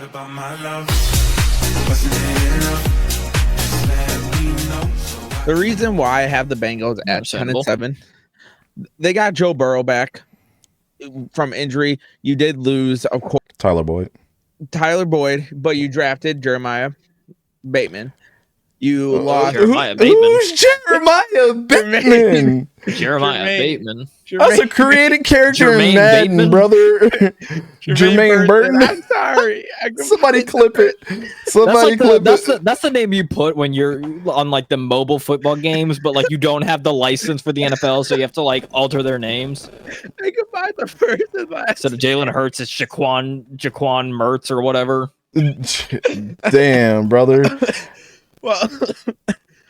about my love? Wasn't it enough? Just let me know. The reason why I have the Bengals at 10-7, they got Joe Burrow back from injury. You did lose, of course, Tyler Boyd, but you drafted Jeremiah Bateman. You lost Jeremiah Bateman. Who's Jeremiah Bateman? Jeremiah Bateman. That's a created character in Madden, Bateman? brother. Jermaine Burton. I'm sorry. Somebody clip it. Somebody clip it. That's the name you put when you're on like the mobile football games, but like you don't have the license for the NFL, so you have to like alter their names. I can find the first and last. Instead of Jalen Hurts, it's Jaquan Mertz or whatever. Damn, brother. Well,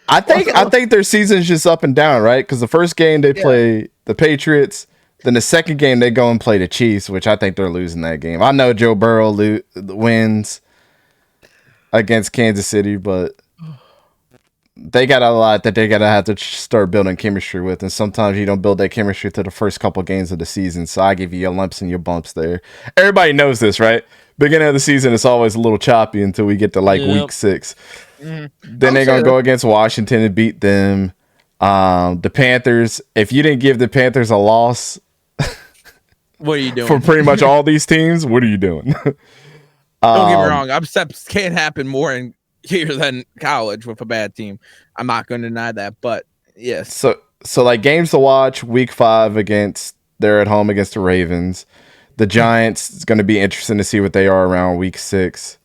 I think their season's just up and down, right? Because the first game they play the Patriots, then the second game they go and play the Chiefs, which I think they're losing that game. I know Joe Burrow wins against Kansas City, but they got a lot that they gotta have to start building chemistry with, and sometimes you don't build that chemistry to the first couple games of the season. So I give you your lumps and your bumps there. Everybody knows this, right? Beginning of the season, it's always a little choppy until we get to like week 6. Then they're going to go against Washington and beat them. The Panthers, if you didn't give the Panthers a loss, what are you doing? For pretty much all these teams, what are you doing? Don't get me wrong. Upsets can't happen more in here than college with a bad team. I'm not going to deny that, but yes. So like games to watch, week 5 they're at home against the Ravens. The Giants, it's going to be interesting to see what they are around week 6.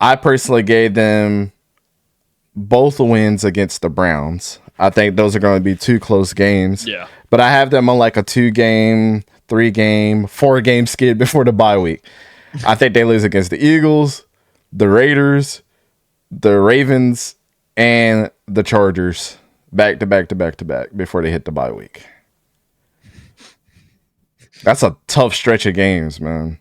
I personally gave them both wins against the Browns. I think those are going to be 2 close games. Yeah. But I have them on like a 2-game, 3-game, 4-game skid before the bye week. I think they lose against the Eagles, the Raiders, the Ravens, and the Chargers back to back before they hit the bye week. That's a tough stretch of games, man.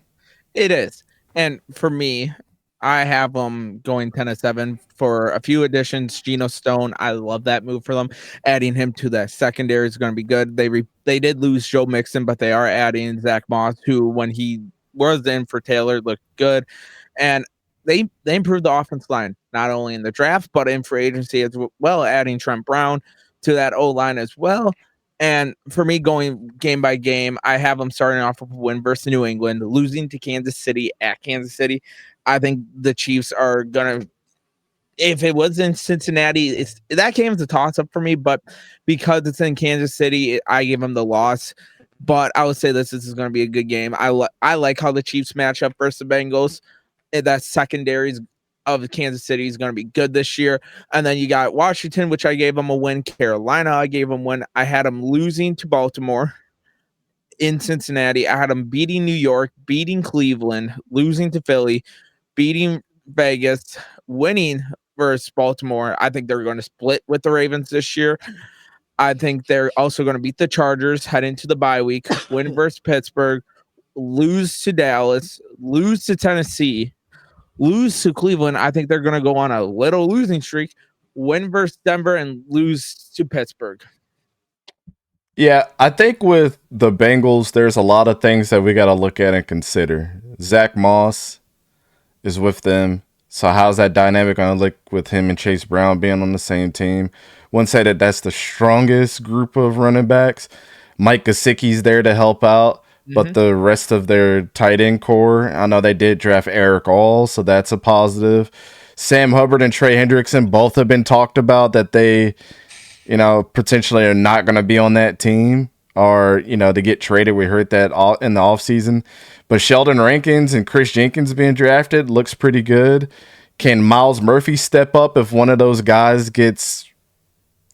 It is. And for me, I have them going 10-7 for a few additions. Geno Stone, I love that move for them. Adding him to the secondary is going to be good. They did lose Joe Mixon, but they are adding Zach Moss, who when he was in for Taylor looked good. And they improved the offense line, not only in the draft, but in free agency as well, adding Trent Brown to that O-line as well. And for me, going game by game, I have them starting off with a win versus New England, losing to Kansas City at Kansas City. I think the Chiefs are going to, if it was in Cincinnati, that game is a toss-up for me, but because it's in Kansas City, I give them the loss. But I would say this is going to be a good game. I like how the Chiefs match up versus the Bengals. That secondaries of Kansas City is going to be good this year. And then you got Washington, which I gave them a win. Carolina, I gave them one. I had them losing to Baltimore. In Cincinnati, I had them beating New York, beating Cleveland, losing to Philly, beating Vegas, winning versus Baltimore. I think they're going to split with the Ravens this year. I think they're also going to beat the Chargers, head into the bye week, win versus Pittsburgh, lose to Dallas, lose to Tennessee, lose to Cleveland. I think they're going to go on a little losing streak, win versus Denver, and lose to Pittsburgh. Yeah, I think with the Bengals, there's a lot of things that we got to look at and consider. Zach Moss is with them. So how's that dynamic going to look with him and Chase Brown being on the same team? One say that that's the strongest group of running backs. Mike Gesicki's there to help out, but the rest of their tight end core, I know they did draft Eric All, so that's a positive. Sam Hubbard and Trey Hendrickson both have been talked about that they, potentially are not going to be on that team or, to get traded. We heard that all in the offseason. But Sheldon Rankins and Chris Jenkins being drafted looks pretty good. Can Miles Murphy step up if one of those guys gets,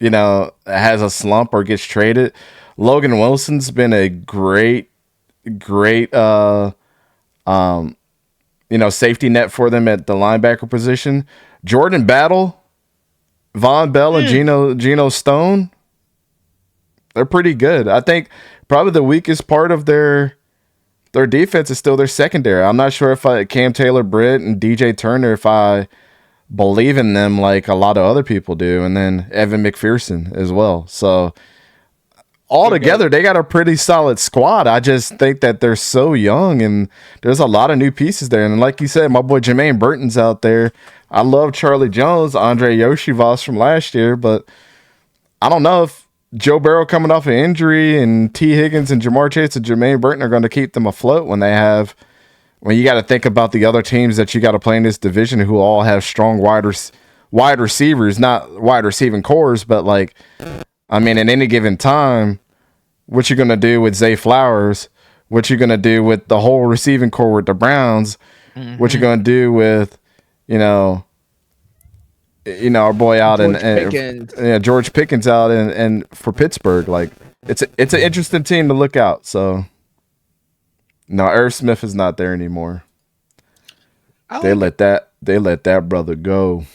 has a slump or gets traded? Logan Wilson's been a great, safety net for them at the linebacker position. Jordan Battle, Von Bell, and Geno Stone, they're pretty good. I think probably the weakest part of their defense is still their secondary. I'm not sure if Cam Taylor-Britt and DJ Turner, if I believe in them like a lot of other people do, and then Evan McPherson as well. So altogether, they got a pretty solid squad. I just think that they're so young, and there's a lot of new pieces there. And like you said, my boy Jermaine Burton's out there. I love Charlie Jones, Andre Yoshivas from last year, but I don't know if Joe Burrow coming off an injury and T. Higgins and Jamar Chase and Jermaine Burton are going to keep them afloat when you got to think about the other teams that you got to play in this division who all have strong wide receivers, not wide receiving cores, but like, I mean, at any given time, what you going to do with Zay Flowers, what you going to do with the whole receiving core with the Browns, what you going to do with, our boy out George Pickens out and for Pittsburgh. Like it's an interesting team to look out. So no, Irv Smith is not there anymore. They let that brother go.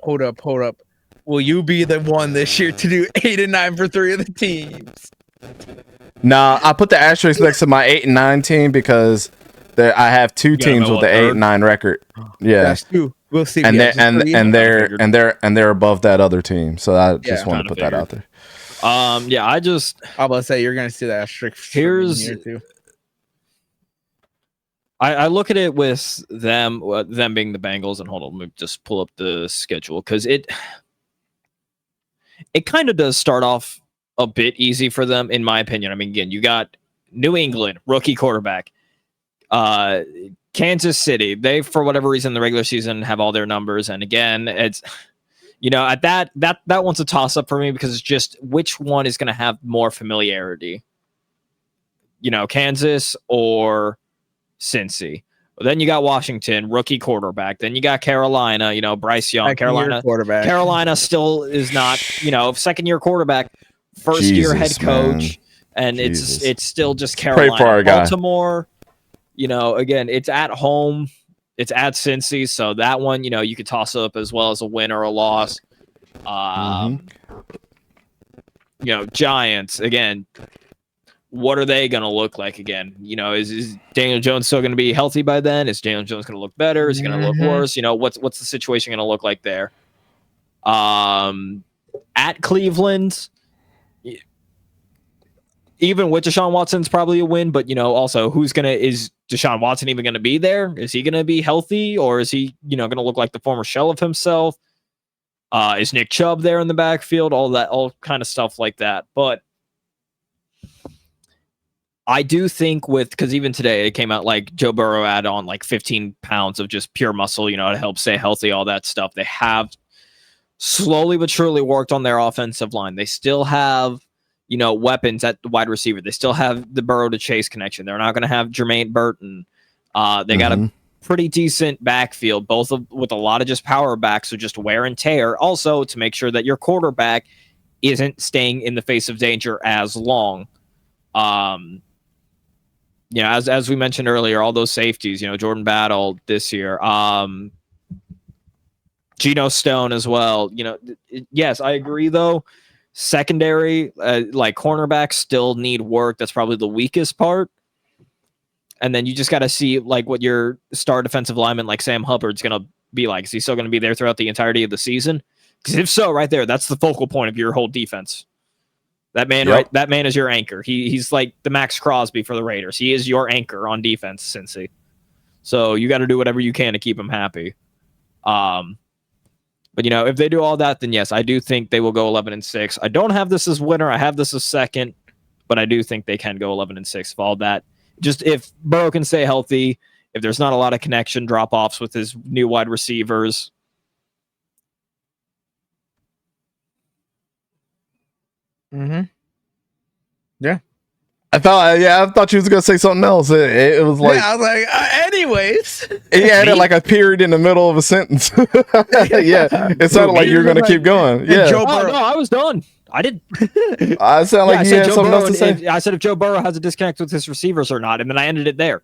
Hold up. Will you be the one this year to do 8 and 9 for 3 of the teams? Nah, I put the asterisk next to my 8 and 9 team because I have 2 teams with the 8 and 9 record. Yeah, that's 2. We'll see. And they're above that other team. So I just want to put that out there. I'm about to say you're gonna see that asterisk. Here too. I look at it with them being the Bengals, and hold on, let me just pull up the schedule because it kind of does start off a bit easy for them, in my opinion. I mean, again, you got New England, rookie quarterback, Kansas City. They, for whatever reason, in the regular season have all their numbers, and again, it's at that one's a toss up for me because it's just which one is going to have more familiarity, Kansas or Cincy. Then you got Washington, rookie quarterback. Then you got Carolina, Bryce Young. Carolina still is not, second-year quarterback, first-year head coach, man. And it's still just Carolina. Pray for our guy. Baltimore, again, it's at home. It's at Cincy, so that one, you could toss up as well as a win or a loss. Giants, again, what are they going to look like again? Is Daniel Jones still going to be healthy by then? Is Daniel Jones going to look better? Is he going to look worse? What's the situation going to look like there? At Cleveland, even with Deshaun Watson's probably a win, but also is Deshaun Watson even going to be there? Is he going to be healthy, or is he going to look like the former shell of himself? Is Nick Chubb there in the backfield? All kind of stuff like that. But I do think because even today it came out like Joe Burrow add on like 15 pounds of just pure muscle, to help stay healthy, all that stuff. They have slowly but surely worked on their offensive line. They still have, weapons at the wide receiver. They still have the Burrow to Chase connection. They're not going to have Jermaine Burton. They got a pretty decent backfield, with a lot of just power backs, so just wear and tear. Also, to make sure that your quarterback isn't staying in the face of danger as long. As we mentioned earlier, all those safeties, Jordan Battle this year, Geno Stone as well. Yes, I agree though. Secondary, like cornerbacks still need work. That's probably the weakest part. And then you just got to see like what your star defensive lineman like Sam Hubbard's going to be like. Is he still going to be there throughout the entirety of the season? Because if so, right there, that's the focal point of your whole defense. That man, right? That man is your anchor. He's like the Max Crosby for the Raiders. He is your anchor on defense, Cincy. So you got to do whatever you can to keep him happy. But if they do all that, then yes, I do think they will go 11-6. I don't have this as winner. I have this as second, but I do think they can go 11-6 if all that. Just if Burrow can stay healthy, if there's not a lot of connection drop-offs with his new wide receivers. Yeah. I thought you was gonna say something else. It was like, I was like, anyways. He added like a period in the middle of a sentence. It sounded like you were gonna keep going. Yeah. No, I was done. I did. I sound like you had something else to say. I said if Joe Burrow has a disconnect with his receivers or not, and then I ended it there.